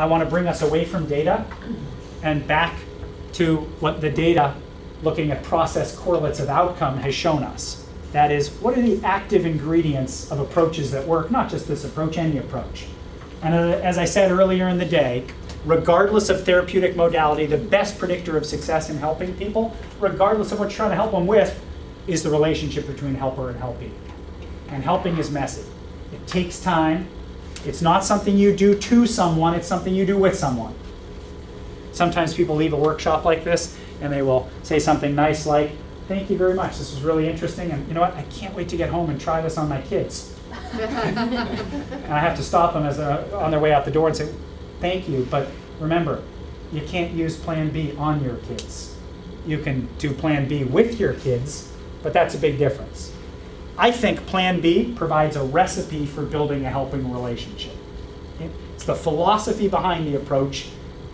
I want to bring us away from data and back to what the data looking at process correlates of outcome has shown us. That is, what are the active ingredients of approaches that work, not just this approach, any approach. And as I said earlier in the day, regardless of therapeutic modality, the best predictor of success in helping people, regardless of what you're trying to help them with, is the relationship between helper and helpee. And helping is messy. It takes time. It's not something you do to someone, it's something you do with someone. Sometimes people leave a workshop like this and they will say something nice like, "Thank you very much, this was really interesting, and you know what, I can't wait to get home and try this on my kids." And I have to stop them as on their way out the door and say, "Thank you, but remember, you can't use Plan B on your kids. You can do Plan B with your kids, but that's a big difference." I think Plan B provides a recipe for building a helping relationship. It's the philosophy behind the approach,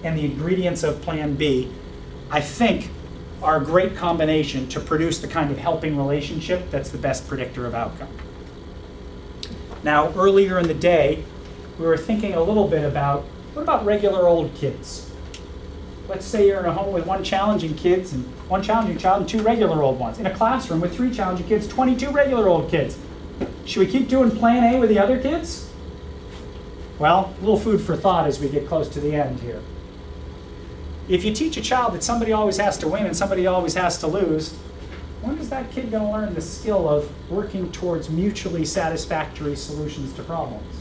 and the ingredients of Plan B, I think, are a great combination to produce the kind of helping relationship that's the best predictor of outcome. Now, earlier in the day, we were thinking a little bit about, what about regular old kids? Let's say you're in a home with one challenging kid and two regular old ones. In a classroom with 3 challenging kids, 22 regular old kids. Should we keep doing Plan A with the other kids? Well, a little food for thought as we get close to the end here. If you teach a child that somebody always has to win and somebody always has to lose, when is that kid going to learn the skill of working towards mutually satisfactory solutions to problems?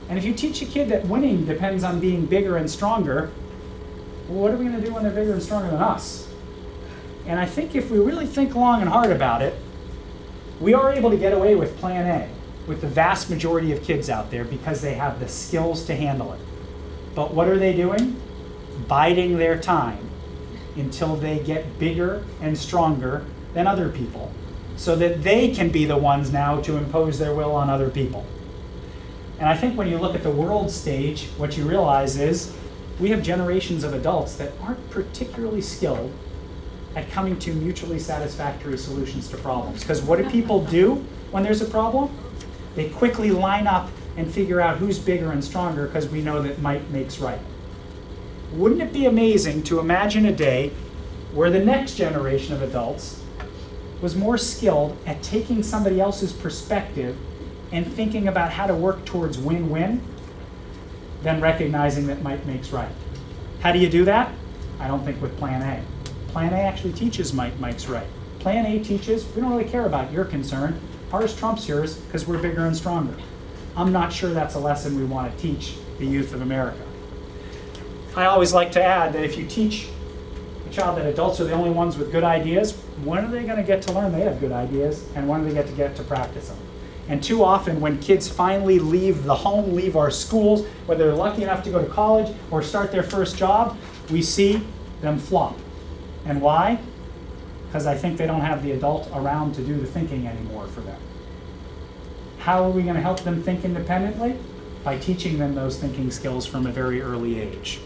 And if you teach a kid that winning depends on being bigger and stronger, well, what are we going to do when they're bigger and stronger than us? And I think if we really think long and hard about it, we are able to get away with Plan A with the vast majority of kids out there because they have the skills to handle it. But what are they doing? Biding their time until they get bigger and stronger than other people so that they can be the ones now to impose their will on other people. And I think when you look at the world stage, what you realize is we have generations of adults that aren't particularly skilled at coming to mutually satisfactory solutions to problems. Because what do people do when there's a problem? They quickly line up and figure out who's bigger and stronger because we know that might makes right. Wouldn't it be amazing to imagine a day where the next generation of adults was more skilled at taking somebody else's perspective and thinking about how to work towards win-win than recognizing that might makes right? How do you do that? I don't think with Plan A. Plan A actually teaches might makes right. Plan A teaches, we don't really care about your concern. Ours trumps yours because we're bigger and stronger. I'm not sure that's a lesson we want to teach the youth of America. I always like to add that if you teach a child that adults are the only ones with good ideas, when are they going to get to learn they have good ideas, and when do they get to practice them? And too often when kids finally leave the home, leave our schools, whether they're lucky enough to go to college or start their first job, we see them flop. And why? Because I think they don't have the adult around to do the thinking anymore for them. How are we going to help them think independently? By teaching them those thinking skills from a very early age.